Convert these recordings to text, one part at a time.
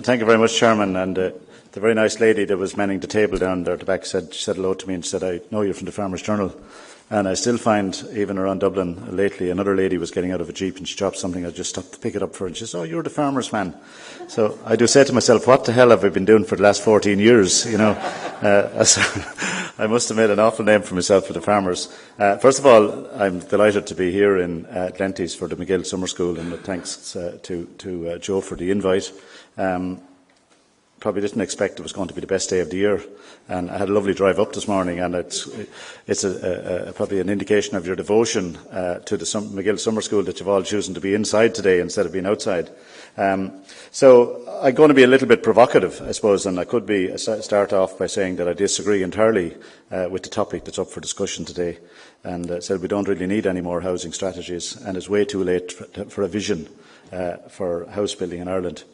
Thank you very much, Chairman. And the very nice lady that was manning the table down there at the back said hello to me and said, "I know you're from the Farmers Journal." And I still find, even around Dublin lately, another lady was getting out of a jeep and she dropped something. I just stopped to pick it up for her and she says, "Oh, you're the farmer's man." So I do say to myself, what the hell have I been doing for the last 14 years? I must have made an awful name for myself for the farmers. First of all, I'm delighted to be here in Glenties for the MacGill Summer School, and thanks to Joe for the invite. Probably didn't expect it was going to be the best day of the year, and I had a lovely drive up this morning, and it's probably an indication of your devotion to the MacGill Summer School that you've all chosen to be inside today instead of being outside. So I'm going to be a little bit provocative, I suppose, and I could start off by saying that I disagree entirely with the topic that's up for discussion today, and said we don't really need any more housing strategies, and it's way too late for a vision for house building in Ireland.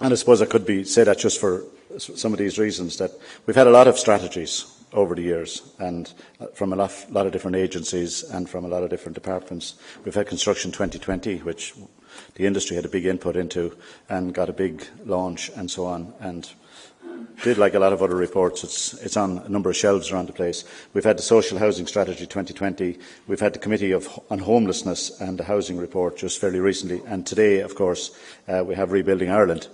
And I suppose I could say that just for some of these reasons, that we've had a lot of strategies over the years, and from a lot of different agencies and from a lot of different departments. We've had Construction 2020, which the industry had a big input into and got a big launch and so on, and did like a lot of other reports. It's on a number of shelves around the place. We've had the Social Housing Strategy 2020. We've had the Committee on Homelessness and the Housing Report just fairly recently. And today, of course, we have Rebuilding Ireland.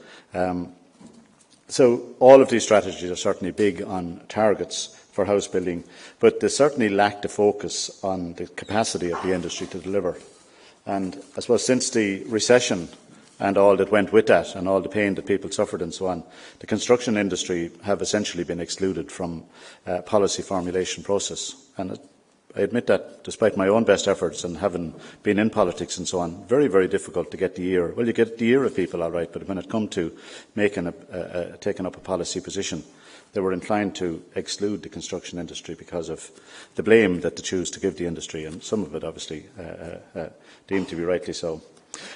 So all of these strategies are certainly big on targets for house building, but they certainly lack the focus on the capacity of the industry to deliver. And I suppose since the recession and all that went with that, and all the pain that people suffered and so on, the construction industry have essentially been excluded from policy formulation process. And I admit that, despite my own best efforts and having been in politics and so on, very, very difficult to get the ear. Well, you get the ear of people, all right, but when it comes to taking up a policy position, they were inclined to exclude the construction industry because of the blame that they choose to give the industry, and some of it obviously deemed to be rightly so.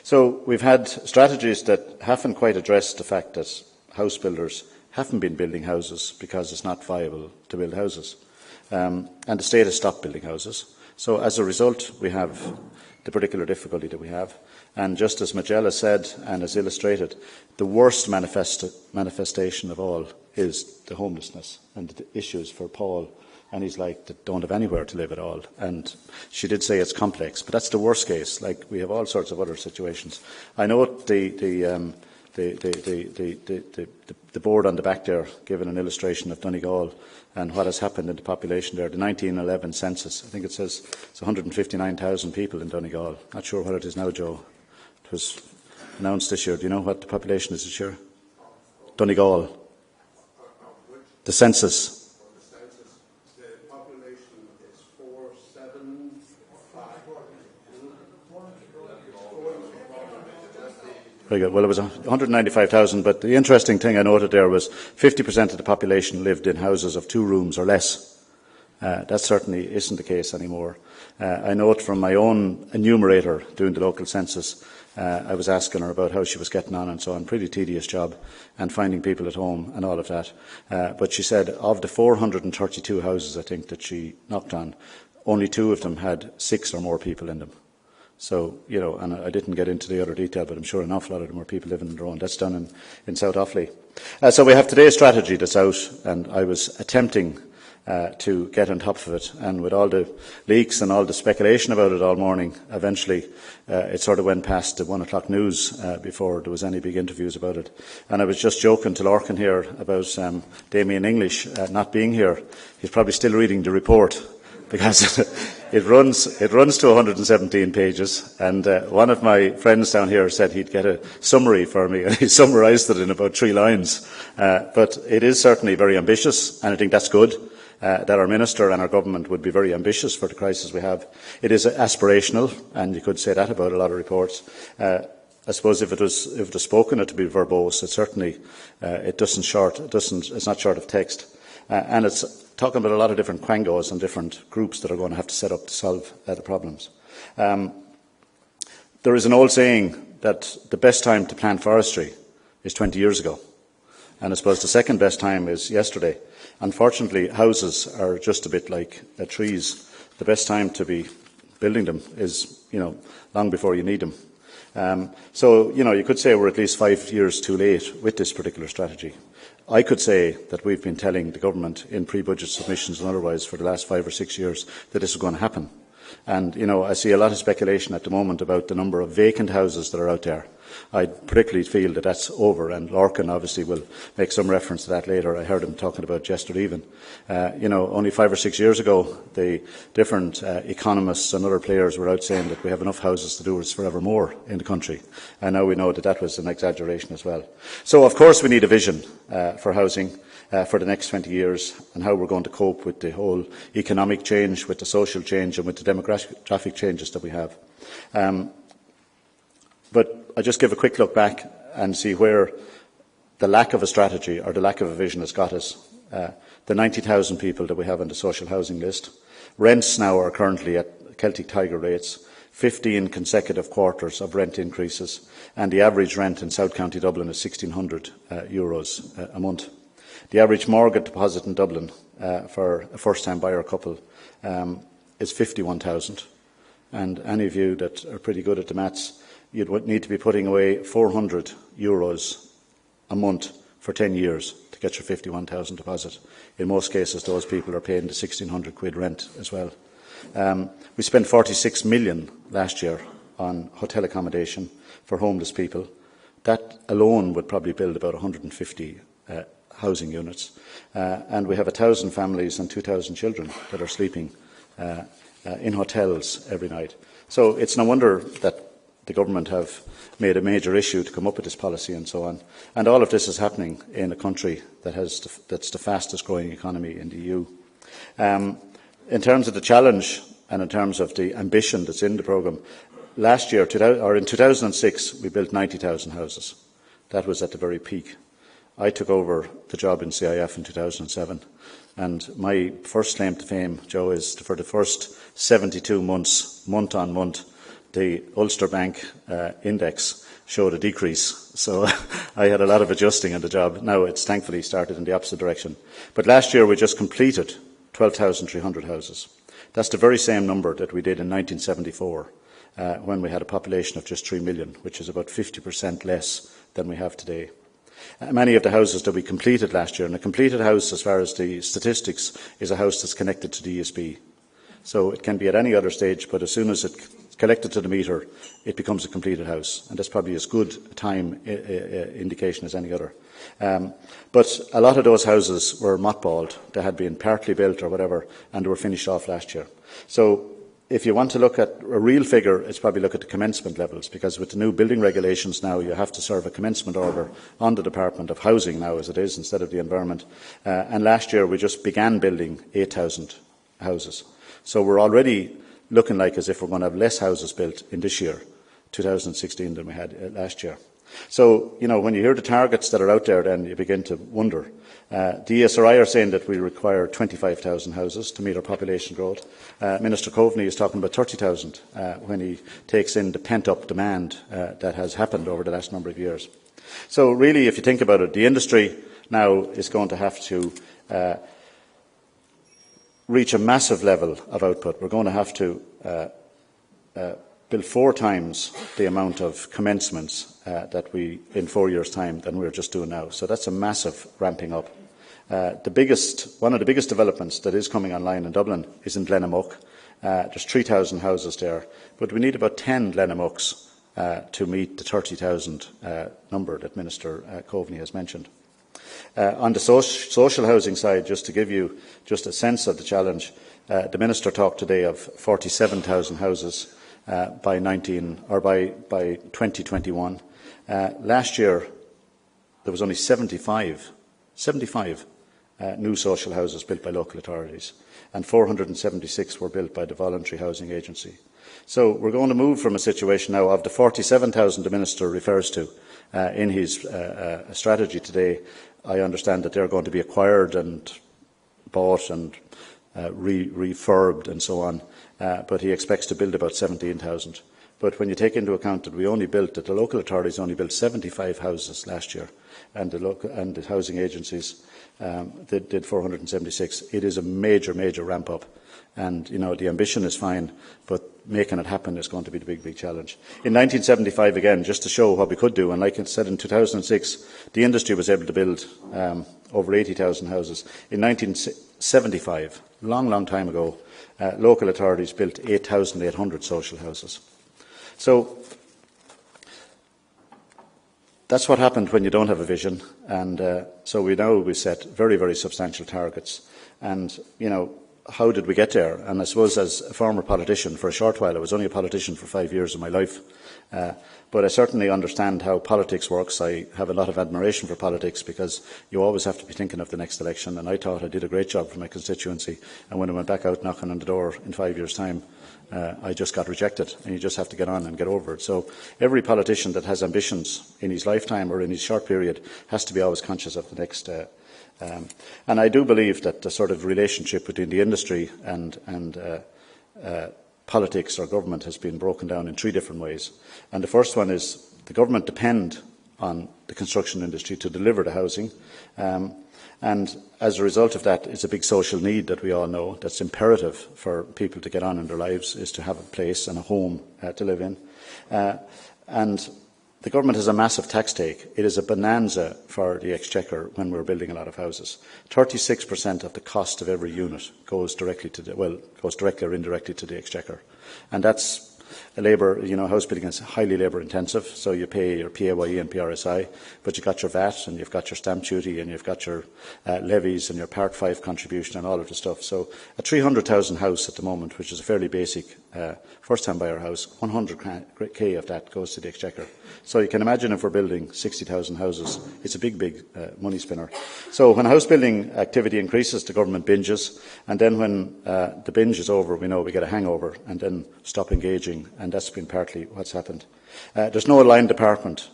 So we've had strategies that haven't quite addressed the fact that house builders haven't been building houses because it's not viable to build houses. And the state has stopped building houses. So as a result, we have the particular difficulty that we have. And just as MacGill has said and has illustrated, the worst manifestation of all is the homelessness and the issues for Paul and he's like, that don't have anywhere to live at all. And she did say it's complex, but that's the worst case. Like, we have all sorts of other situations. I know the board on the back there giving an illustration of Donegal and what has happened in the population there. The 1911 census, I think it says it's 159,000 people in Donegal. Not sure what it is now, Joe. It was announced this year. Do you know what the population is this year? Donegal. The census. Very good. Well, it was 195,000, but the interesting thing I noted there was 50% of the population lived in houses of 2 rooms or less. That certainly isn't the case anymore. I note from my own enumerator doing the local census, I was asking her about how she was getting on and so on. Pretty tedious job, and finding people at home and all of that. But she said of the 432 houses, I think, that she knocked on, only 2 of them had 6 or more people in them. So, you know, and I didn't get into the other detail, but I'm sure an awful lot of them are people living on their own. That's done in South Offaly. So we have today's strategy that's out, and I was attempting to get on top of it. And with all the leaks and all the speculation about it all morning, eventually it sort of went past the 1 o'clock news before there was any big interviews about it. And I was just joking to Lorcan here about Damien English not being here. He's probably still reading the report, because it runs to 117 pages, and one of my friends down here said he'd get a summary for me, and he summarised it in about 3 lines. But it is certainly very ambitious, and I think that's good, that our Minister and our Government would be very ambitious for the crisis we have. It is aspirational, and you could say that about a lot of reports. I suppose if it was spoken, it would be verbose. It certainly it's not short of text, and it's talking about a lot of different quangos and different groups that are going to have to set up to solve the problems. There is an old saying that the best time to plant forestry is 20 years ago, and I suppose the second best time is yesterday. Unfortunately, houses are just a bit like trees. The best time to be building them is, long before you need them. So, you could say we're at least 5 years too late with this particular strategy. I could say that we've been telling the government in pre-budget submissions and otherwise for the last 5 or 6 years that this is going to happen. And, I see a lot of speculation at the moment about the number of vacant houses that are out there. I particularly feel that that's over, and Lorcan obviously will make some reference to that later. I heard him talking about Jester Even. Only 5 or 6 years ago, the different economists and other players were out saying that we have enough houses to do us forevermore in the country. And now we know that that was an exaggeration as well. So, of course, we need a vision for housing for the next 20 years and how we're going to cope with the whole economic change, with the social change and with the demographic changes that we have. But I just give a quick look back and see where the lack of a strategy or the lack of a vision has got us. The 90,000 people that we have on the social housing list. Rents now are currently at Celtic Tiger rates, 15 consecutive quarters of rent increases, and the average rent in South County Dublin is €1,600 a month. The average mortgage deposit in Dublin for a first-time buyer couple is 51,000. And any of you that are pretty good at the maths, you'd need to be putting away €400 a month for 10 years to get your 51,000 deposit. In most cases, those people are paying the £1,600 rent as well. We spent 46 million last year on hotel accommodation for homeless people. That alone would probably build about 150 housing units. And we have 1,000 families and 2,000 children that are sleeping in hotels every night. So it's no wonder that the government have made a major issue to come up with this policy and so on. And all of this is happening in a country that's the fastest growing economy in the EU. In terms of the challenge and in terms of the ambition that's in the programme, last year, in 2006, we built 90,000 houses. That was at the very peak. I took over the job in CIF in 2007, and my first claim to fame, Joe, is for the first 72 months, month on month, the Ulster Bank index showed a decrease. So I had a lot of adjusting in the job. Now it's thankfully started in the opposite direction. But last year we just completed 12,300 houses. That's the very same number that we did in 1974 when we had a population of just 3 million, which is about 50% less than we have today. Many of the houses that we completed last year, and a completed house, as far as the statistics, is a house that's connected to the ESB. So it can be at any other stage, but as soon as it's connected to the meter, it becomes a completed house. And that's probably as good a time indication as any other. But a lot of those houses were mothballed. They had been partly built or whatever, and they were finished off last year. So if you want to look at a real figure, it's probably look at the commencement levels, because with the new building regulations now, you have to serve a commencement order on the Department of Housing now, as it is, instead of the Environment. And last year, we just began building 8,000 houses. So we're already looking like as if we're going to have less houses built in this year, 2016, than we had last year. So, when you hear the targets that are out there, then you begin to wonder. The ESRI are saying that we require 25,000 houses to meet our population growth. Minister Coveney is talking about 30,000 when he takes in the pent-up demand that has happened over the last number of years. So really, if you think about it, the industry now is going to have to reach a massive level of output. We're going to have to build 4 times the amount of commencements that we, in 4 years' time, than we're just doing now. So that's a massive ramping up. One of the biggest developments that is coming online in Dublin is in Glenamuck. There's 3,000 houses there, but we need about 10 Glenamucks to meet the 30,000 number that Minister Coveney has mentioned. On the social housing side, just to give you just a sense of the challenge, the Minister talked today of 47,000 houses by 2021. Last year, there was only 75 new social houses built by local authorities, and 476 were built by the Voluntary Housing Agency. So we're going to move from a situation now of the 47,000 the Minister refers to in his strategy today. I understand that they're going to be acquired and bought and refurbed and so on, but he expects to build about 17,000. But when you take into account that the local authorities only built 75 houses last year, and the housing agencies did 476, it is a major ramp up. And the ambition is fine, but making it happen is going to be the big challenge. In 1975, again, just to show what we could do, and like I said, in 2006, the industry was able to build over 80,000 houses. In 1975, long time ago, local authorities built 8,800 social houses. So that's what happened when you don't have a vision, and so we set very substantial targets. And how did we get there? And I suppose, as a former politician for a short while, I was only a politician for 5 years of my life, but I certainly understand how politics works. I have a lot of admiration for politics because you always have to be thinking of the next election, and I thought I did a great job for my constituency, and when I went back out knocking on the door in 5 years' time, I just got rejected, and you just have to get on and get over it. So every politician that has ambitions in his lifetime or in his short period has to be always conscious of the next. And I do believe that the sort of relationship between the industry and politics or government has been broken down in 3 different ways. And the first one is the government depend on the construction industry to deliver the housing. And as a result of that, it's a big social need that we all know that's imperative for people to get on in their lives, is to have a place and a home to live in. And the government has a massive tax take. It is a bonanza for the Exchequer when we're building a lot of houses. 36% of the cost of every unit goes directly or indirectly to the Exchequer. And that's house building is highly labour intensive, so you pay your PAYE and PRSI, but you've got your VAT and you've got your stamp duty and you've got your levies and your Part 5 contribution and all of the stuff. So a 300,000 house at the moment, which is a fairly basic first-time buyer house, 100k of that goes to the Exchequer. So you can imagine if we're building 60,000 houses, it's a big money spinner. So when house building activity increases, the government binges, and then when the binge is over, we know we get a hangover and then stop engaging, and that's been partly what's happened. There's no aligned department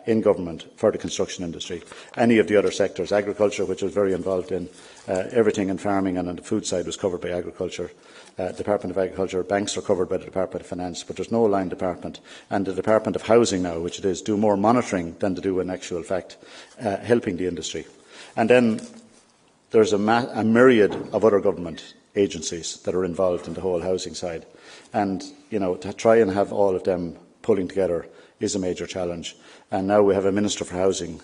in government for the construction industry. Any of the other sectors, agriculture, which I was very involved in, everything in farming and on the food side was covered by agriculture. Department of Agriculture, banks are covered by the Department of Finance, but there's no aligned department. And the Department of Housing now, which it is, do more monitoring than to do in actual fact, helping the industry. And then there's a myriad of other government agencies that are involved in the whole housing side. And, to try and have all of them pulling together is a major challenge. And now we have a Minister for Housing,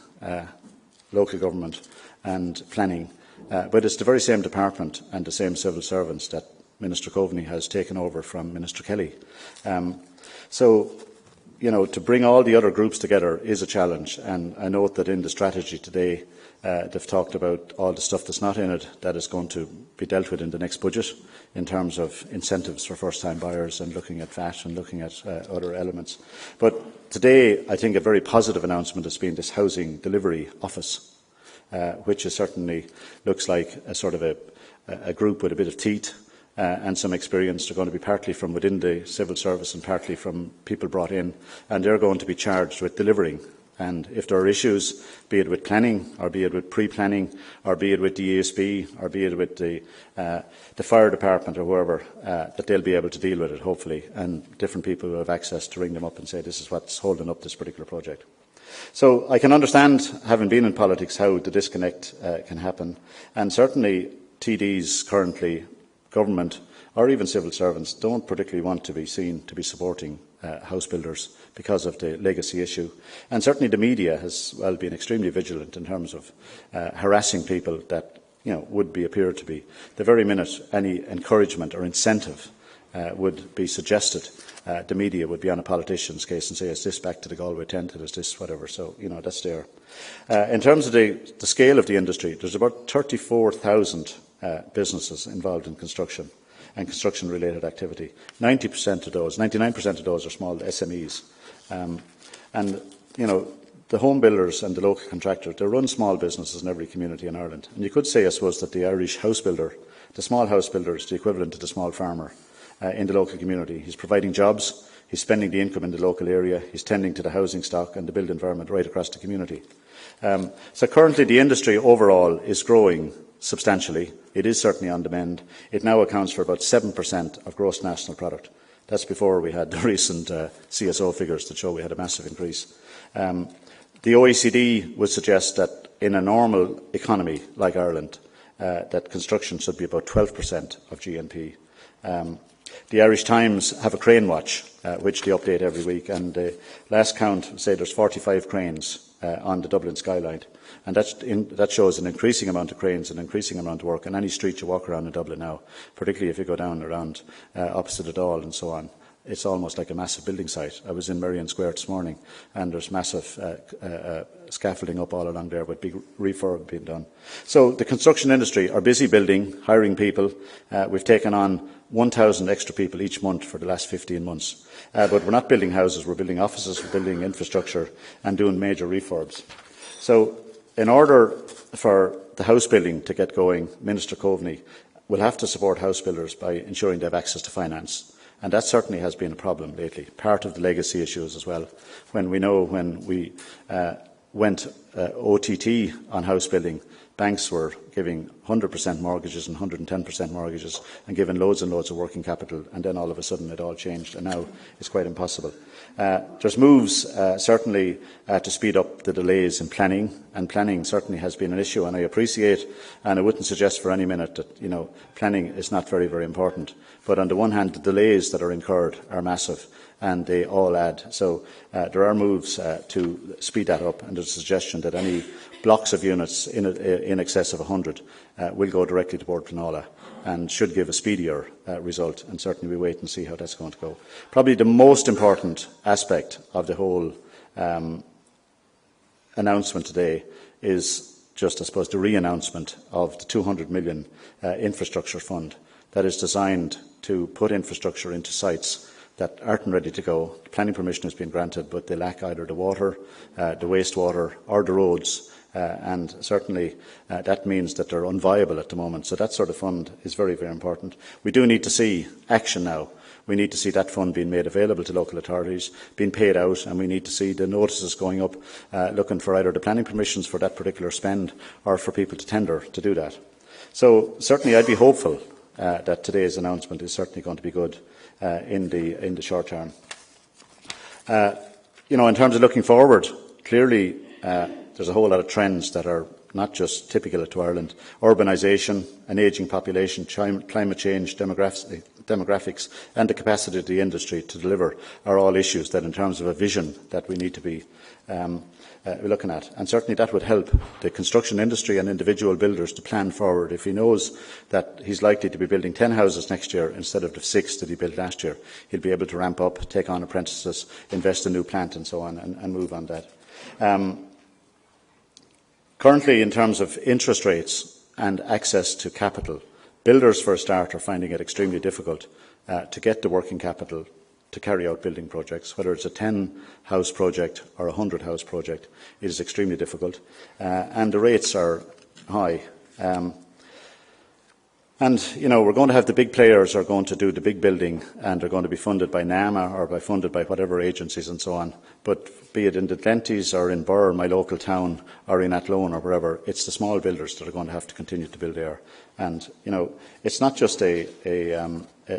local government and planning. But it's the very same department and the same civil servants that Minister Coveney has taken over from Minister Kelly. So, to bring all the other groups together is a challenge. And I note that in the strategy today, they've talked about all the stuff that's not in it that is going to be dealt with in the next budget in terms of incentives for first-time buyers and looking at VAT and looking at other elements. But today, I think a very positive announcement has been this Housing Delivery Office, which is certainly looks like a sort of a group with a bit of teeth and some experience. They're going to be partly from within the civil service and partly from people brought in, and they're going to be charged with delivering. And if there are issues, be it with planning, or be it with pre-planning, or be it with the ESB, or be it with the fire department or whoever, that they'll be able to deal with it, hopefully, and different people will have access to ring them up and say, this is what's holding up this particular project. So I can understand, having been in politics, how the disconnect can happen. And certainly TDs currently, government, or even civil servants, don't particularly want to be seen to be supporting house builders because of the legacy issue. And certainly the media has been extremely vigilant in terms of harassing people that would appear to be. The very minute any encouragement or incentive would be suggested, the media would be on a politician's case and say, is this back to the Galway tent, is this whatever. So, that's there. In terms of the scale of the industry, there's about 34,000 businesses involved in construction and construction-related activity. 99% of those are small SMEs. The home builders and the local contractors, they run small businesses in every community in Ireland. And you could say, I suppose, that the Irish house builder, the small house builder, is the equivalent to the small farmer in the local community. He's providing jobs, he's spending the income in the local area, he's tending to the housing stock and the built environment right across the community. So currently the industry overall is growing substantially. It is certainly on the mend. It now accounts for about 7% of gross national product. That's before we had the recent CSO figures that show we had a massive increase. The OECD would suggest that in a normal economy like Ireland, that construction should be about 12% of GNP. The Irish Times have a crane watch, which they update every week, and the last count say there's 45 cranes on the Dublin skyline. And that shows an increasing amount of cranes, an increasing amount of work on any street you walk around in Dublin now, particularly if you go down around opposite the Dáil and so on. It's almost like a massive building site. I was in Merrion Square this morning, and there's massive scaffolding up all along there with big refurb being done. So the construction industry are busy building, hiring people. We've taken on 1,000 extra people each month for the last 15 months. But we're not building houses, we're building offices, we're building infrastructure and doing major refurbs. So in order for the house building to get going, Minister Coveney will have to support house builders by ensuring they have access to finance. And that certainly has been a problem lately, part of the legacy issues as well. When we went OTT on house building, banks were giving 100% mortgages and 110% mortgages and giving loads and loads of working capital, and then all of a sudden it all changed, and now it's quite impossible. There's moves certainly to speed up the delays in planning, and planning certainly has been an issue, and I appreciate, and I wouldn't suggest for any minute that planning is not very, very important. But on the one hand, the delays that are incurred are massive, and they all add. So there are moves to speed that up, and there's a suggestion that any blocks of units in excess of 100 will go directly to Board Pleanála and should give a speedier result, and certainly we wait and see how that's going to go. Probably the most important aspect of the whole announcement today is just, I suppose, the re-announcement of the 200 million infrastructure fund that is designed to put infrastructure into sites that aren't ready to go. The planning permission has been granted, but they lack either the water, the wastewater or the roads, and certainly that means that they're unviable at the moment. So that sort of fund is very, very important. We do need to see action now. We need to see that fund being made available to local authorities, being paid out, and we need to see the notices going up looking for either the planning permissions for that particular spend or for people to tender to do that. So certainly I'd be hopeful that today's announcement is certainly going to be good in the short term. In terms of looking forward, clearly there's a whole lot of trends that are not just typical to Ireland. Urbanisation, an ageing population, climate change, demographics and the capacity of the industry to deliver are all issues that, in terms of a vision, that we need to be looking at. And certainly that would help the construction industry and individual builders to plan forward. If he knows that he's likely to be building 10 houses next year instead of the 6 that he built last year, he'll be able to ramp up, take on apprentices, invest in new plant and so on, and move on that. Currently, in terms of interest rates and access to capital, builders, for a start, are finding it extremely difficult to get the working capital to carry out building projects. Whether it's a 10-house project or a 100-house project, it is extremely difficult, and the rates are high. We're going to have the big players are going to do the big building, and they're going to be funded by NAMA or funded by whatever agencies and so on. But be it in the Glenties or in Burr, my local town, or in Athlone or wherever, it's the small builders that are going to have to continue to build there. And it's not just a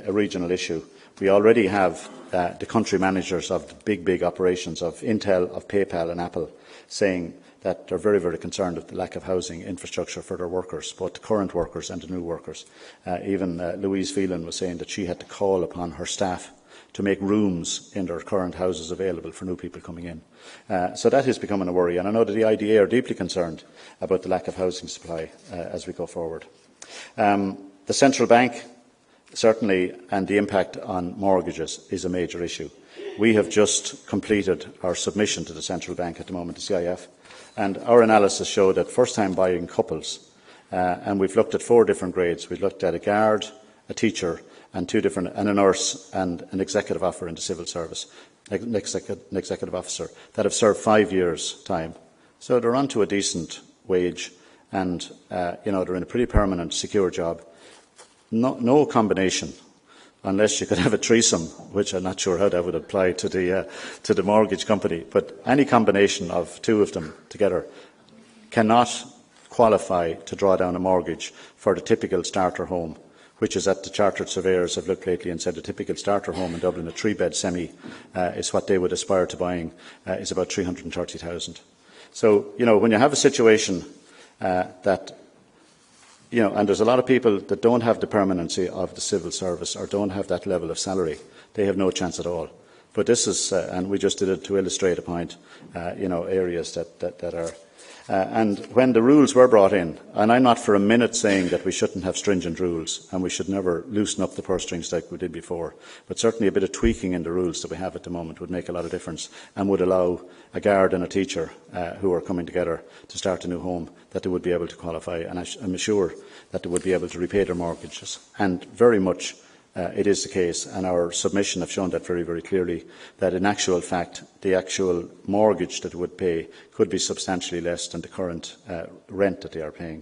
regional issue. We already have the country managers of the big operations of Intel, of PayPal and Apple saying that they're very, very concerned of the lack of housing infrastructure for their workers, both the current workers and the new workers. Even Louise Phelan was saying that she had to call upon her staff to make rooms in their current houses available for new people coming in. So that is becoming a worry, and I know that the IDA are deeply concerned about the lack of housing supply as we go forward. The central bank, certainly, and the impact on mortgages is a major issue. We have just completed our submission to the central bank at the moment, the CIF, and our analysis showed that first-time buying couples, and we've looked at 4 different grades. We've looked at a guard, a teacher, and a nurse and an executive officer in the civil service, an executive officer that have served 5 years' time. So they're onto a decent wage, and they're in a pretty permanent, secure job. No combination, unless you could have a threesome, which I'm not sure how that would apply to the mortgage company. But any combination of 2 of them together cannot qualify to draw down a mortgage for the typical starter home, which is that the chartered surveyors have looked lately and said the typical starter home in Dublin, a 3-bed semi, is what they would aspire to buying, is about 330,000. So, when you have a situation that and there's a lot of people that don't have the permanency of the civil service or don't have that level of salary. They have no chance at all. But this is, and we just did it to illustrate a point, areas that are. And when the rules were brought in, and I'm not for a minute saying that we shouldn't have stringent rules and we should never loosen up the purse strings like we did before, but certainly a bit of tweaking in the rules that we have at the moment would make a lot of difference and would allow a guard and a teacher who are coming together to start a new home, that they would be able to qualify, and I'm sure that they would be able to repay their mortgages. And very much it is the case, and our submission have shown that very, very clearly, that in actual fact the actual mortgage that they would pay could be substantially less than the current rent that they are paying.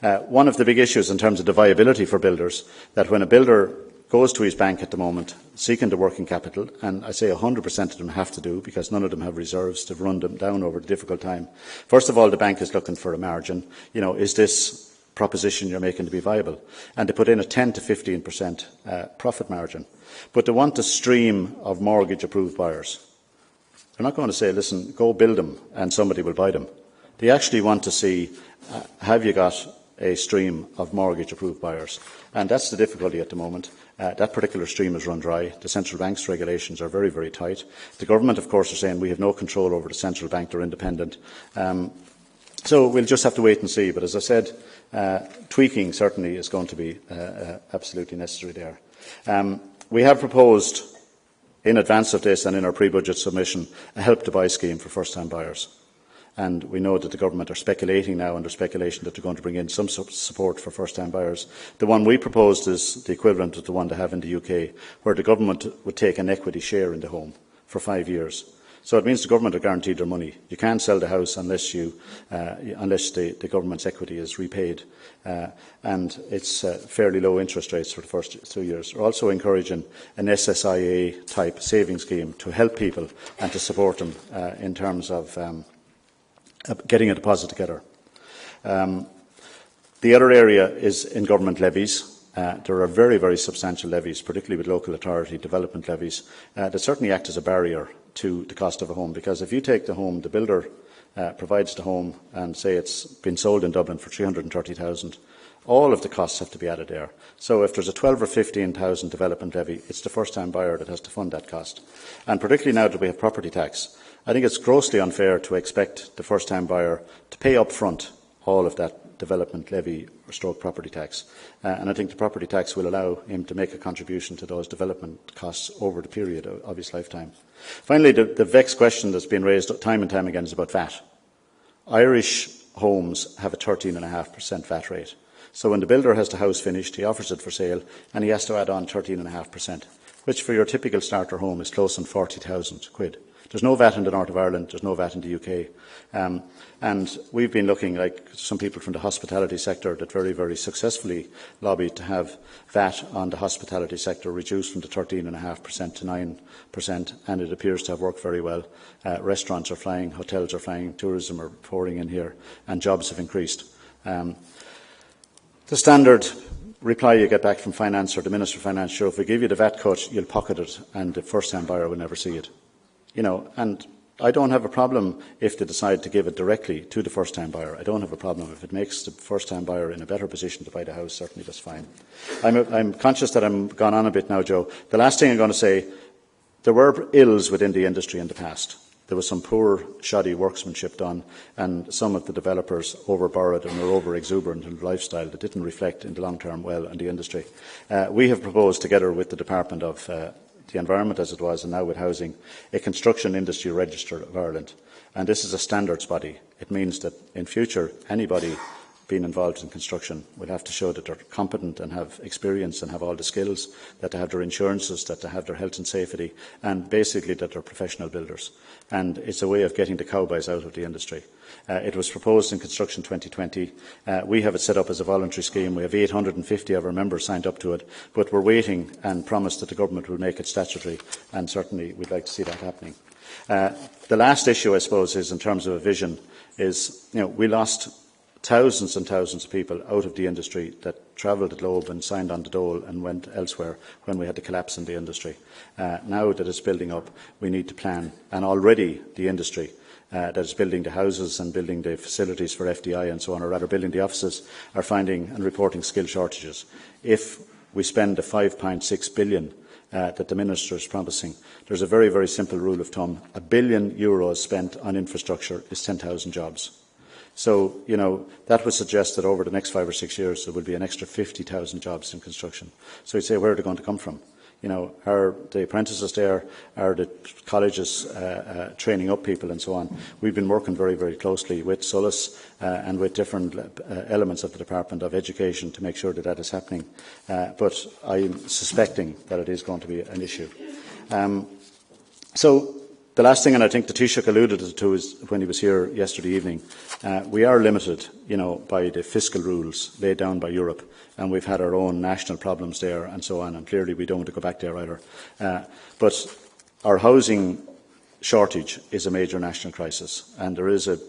One of the big issues in terms of the viability for builders, that when a builder goes to his bank at the moment seeking the working capital, and I say 100% of them have to do, because none of them have reserves to run them down over the difficult time. First of all, the bank is looking for a margin. Is this proposition you're making to be viable? And they put in a 10 to 15% profit margin. But they want a stream of mortgage approved buyers. They're not going to say, listen, go build them and somebody will buy them. They actually want to see, have you got a stream of mortgage approved buyers? And that's the difficulty at the moment. That particular stream is run dry. The central bank's regulations are very, very tight. The government, of course, are saying we have no control over the central bank, they're independent. So we'll just have to wait and see. But as I said, tweaking certainly is going to be absolutely necessary there. We have proposed, in advance of this and in our pre-budget submission, a Help to Buy scheme for first-time buyers. And we know that the government are speculating now, under speculation, that they're going to bring in some support for first-time buyers. The one we proposed is the equivalent of the one they have in the UK, where the government would take an equity share in the home for 5 years. So it means the government are guaranteed their money. You can't sell the house unless the government's equity is repaid, and it's fairly low interest rates for the first 2 years. We're also encouraging an SSIA type savings scheme to help people and to support them in terms of getting a deposit together. The other area is in government levies. There are very, very substantial levies, particularly with local authority development levies, that certainly act as a barrier to the cost of a home. Because if you take the home, the builder provides the home, and say it's been sold in Dublin for 330,000, all of the costs have to be added there. So if there's a 12 or 15,000 development levy, it's the first-time buyer that has to fund that cost. And particularly now that we have property tax, I think it's grossly unfair to expect the first-time buyer to pay up front all of that development levy or stroke property tax. And I think the property tax will allow him to make a contribution to those development costs over the period of his lifetime. Finally, the vexed question that's been raised time and time again is about VAT. Irish homes have a 13.5% VAT rate. So when the builder has the house finished, he offers it for sale, and he has to add on 13.5%, which for your typical starter home is close on 40,000 quid. There's no VAT in the north of Ireland, there's no VAT in the UK. And we've been looking, like some people from the hospitality sector, that very, very successfully lobbied to have VAT on the hospitality sector reduced from the 13.5% to 9%, and it appears to have worked very well. Restaurants are flying, hotels are flying, tourism are pouring in here, and jobs have increased. The standard reply you get back from Finance or the Minister of Finance, sure, if we give you the VAT cut, you'll pocket it, and the first-time buyer will never see it. And I don't have a problem if they decide to give it directly to the first-time buyer. I don't have a problem if it makes the first-time buyer in a better position to buy the house. Certainly, that's fine. I'm conscious that I'm gone on a bit now, Joe. The last thing I'm going to say, there were ills within the industry in the past. There was some poor, shoddy workmanship done, and some of the developers over-borrowed and were over-exuberant in lifestyle that didn't reflect in the long term well on the industry. We have proposed, together with the Department of the Environment, as it was, and now with Housing, a Construction Industry Register of Ireland. And this is a standards body. It means that in future, anybody being involved in construction will have to show that they're competent and have experience and have all the skills, that they have their insurances, that they have their health and safety, and basically that they're professional builders. And it's a way of getting the cowboys out of the industry. It was proposed in Construction 2020. We have it set up as a voluntary scheme. We have 850 of our members signed up to it, but we're waiting and promised that the government will make it statutory, and certainly we'd like to see that happening. The last issue, I suppose, is in terms of a vision, is we lost thousands and thousands of people out of the industry that travelled the globe and signed on the dole and went elsewhere when we had the collapse in the industry. Now that it's building up, we need to plan. And already the industry that is building the houses and building the facilities for FDI and so on, or rather building the offices, are finding and reporting skill shortages. If we spend the €5.6 billion that the Minister is promising, there's a very, very simple rule of thumb. €1 billion spent on infrastructure is 10,000 jobs. So, that would suggest that over the next 5 or 6 years there will be an extra 50,000 jobs in construction. So you'd say, where are they going to come from? Are the apprentices there? Are the colleges training up people and so on? We've been working very, very closely with Solus and with different elements of the Department of Education to make sure that that is happening. But I'm suspecting that it is going to be an issue. So the last thing, and I think the Taoiseach alluded to is when he was here yesterday evening, we are limited, by the fiscal rules laid down by Europe. And we've had our own national problems there and so on, and clearly we don't want to go back there either. But our housing shortage is a major national crisis, and there is a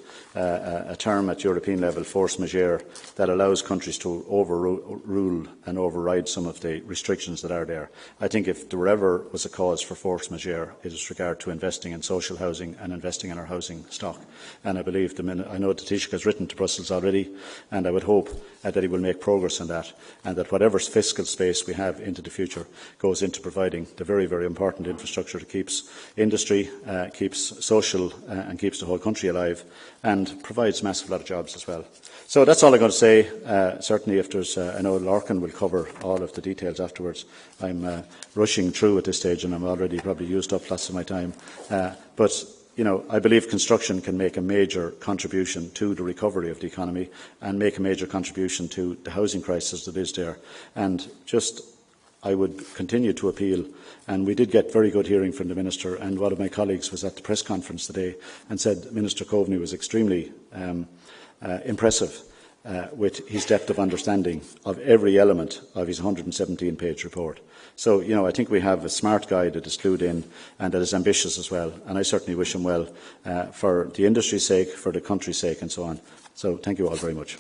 term at European level, force majeure, that allows countries to overrule and override some of the restrictions that are there. I think if there ever was a cause for force majeure, it is regard to investing in social housing and investing in our housing stock. And I believe I know the Taoiseach has written to Brussels already, and I would hope that he will make progress on that, and that whatever fiscal space we have into the future goes into providing the very, very important infrastructure that keeps industry, keeps social and keeps the whole country alive, and provides a massive lot of jobs as well. So that's all I'm going to say. Certainly if there's, I know Larkin will cover all of the details afterwards. I'm rushing through at this stage and I'm already probably used up lots of my time. But I believe construction can make a major contribution to the recovery of the economy and make a major contribution to the housing crisis that is there. And I would continue to appeal, and we did get very good hearing from the Minister, and one of my colleagues was at the press conference today and said Minister Coveney was extremely impressive with his depth of understanding of every element of his 117-page report. So, I think we have a smart guy that is clued in and that is ambitious as well, and I certainly wish him well for the industry's sake, for the country's sake and so on. So thank you all very much.